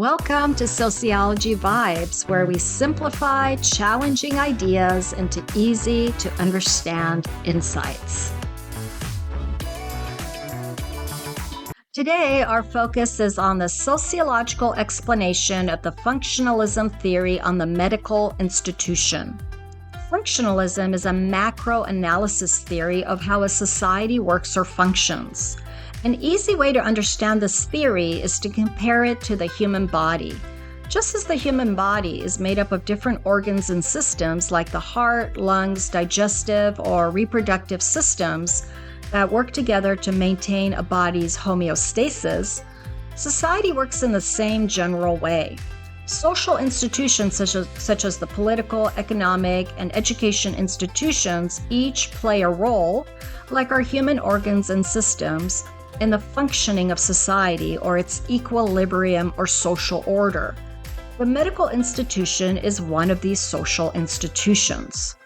Welcome to Sociology Vibes, where we simplify challenging ideas into easy to understand insights. Today, our focus is on the sociological explanation of the functionalism theory on the medical institution. Functionalism is a macro-analysis theory of how a society works or functions. An easy way to understand this theory is to compare it to the human body. Just as the human body is made up of different organs and systems like the heart, lungs, digestive, or reproductive systems that work together to maintain a body's homeostasis, society works in the same general way. Social institutions such as the political, economic, and education institutions each play a role, like our human organs and systems, in the functioning of society or its equilibrium or social order. The medical institution is one of these social institutions.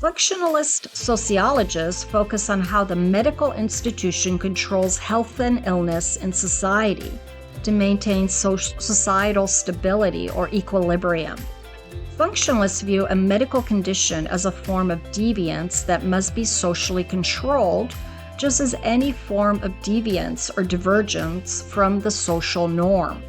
Functionalist sociologists focus on how the medical institution controls health and illness in society to maintain societal stability or equilibrium. Functionalists view a medical condition as a form of deviance that must be socially controlled, just as any form of deviance or divergence from the social norm.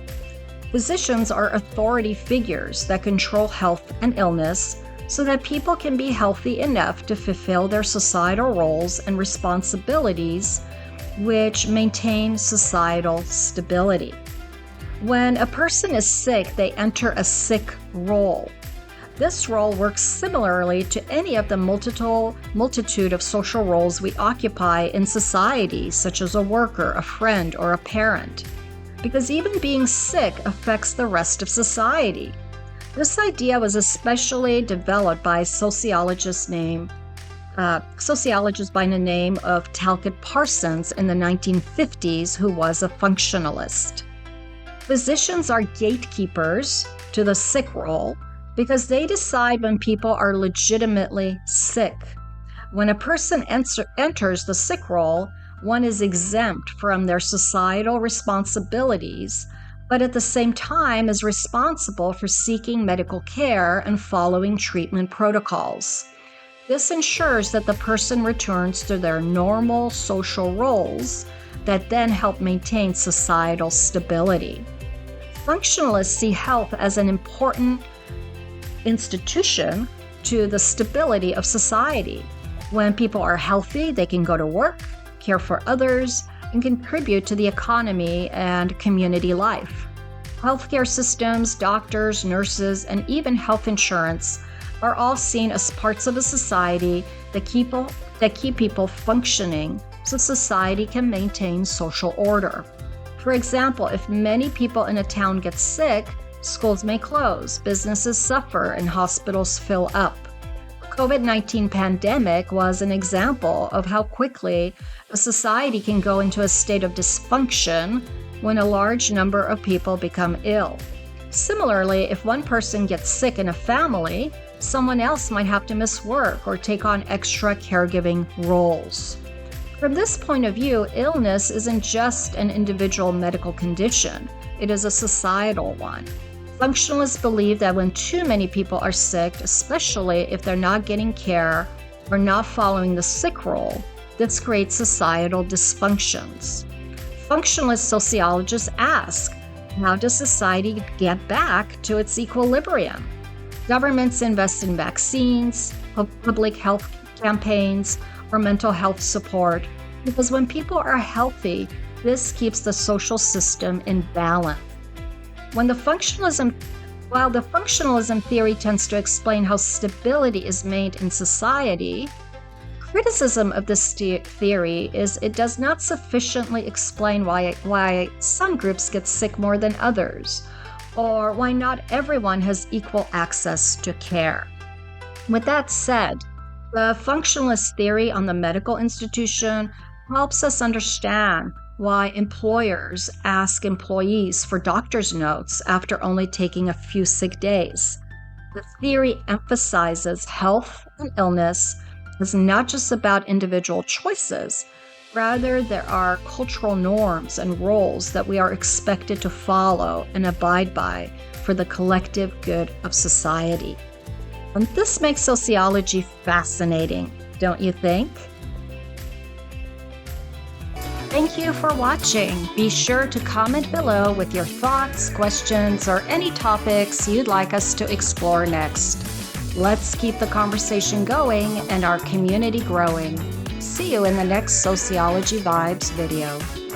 Physicians are authority figures that control health and illness so that people can be healthy enough to fulfill their societal roles and responsibilities, which maintain societal stability. When a person is sick, they enter a sickrole. This role works similarly to any of the multitude of social roles we occupy in society, such as a worker, a friend, or a parent, because even being sick affects the rest of society. This idea was especially developed by sociologists by the name of Talcott Parsons in the 1950s, who was a functionalist. Physicians are gatekeepers to the sickrole, because they decide when people are legitimately sick. When a person enters the sickrole, one is exempt from their societal responsibilities, but at the same time is responsible for seeking medical care and following treatment protocols. This ensures that the person returns to their normal social roles that then help maintain societal stability. Functionalists see health as an important institution to the stability of society. When people are healthy, they can go to work, care for others, and contribute to the economy and community life. Healthcare systems, doctors, nurses, and even health insurance are all seen as parts of a society that keep people functioning so society can maintain social order. For example, if many people in a town get sick, schools may close, businesses suffer, and hospitals fill up. The COVID-19 pandemic was an example of how quickly a society can go into a state of dysfunction when a large number of people become ill. Similarly, if one person gets sick in a family, someone else might have to miss work or take on extra caregiving roles. From this point of view, illness isn't just an individual medical condition, it is a societal one. Functionalists believe that when too many people are sick, especially if they're not getting care or not following the sickrole, this creates societal dysfunctions. Functionalist sociologists ask, how does society get back to its equilibrium? Governments invest in vaccines, public health campaigns, or mental health support, because when people are healthy, this keeps the social system in balance. While the functionalism theory tends to explain how stability is made in society, criticism of this theory is it does not sufficiently explain why some groups get sick more than others, or why not everyone has equal access to care. With that said, the functionalist theory on the medical institution helps us understand why employers ask employees for doctor's notes after only taking a few sick days. The theory emphasizes health and illness is not just about individual choices, Rather, there are cultural norms and roles that we are expected to follow and abide by for the collective good of society. And this makes sociology fascinating, don't you think? Thank you for watching. Be sure to comment below with your thoughts, questions, or any topics you'd like us to explore next. Let's keep the conversation going and our community growing. See you in the next Sociology Vibes video.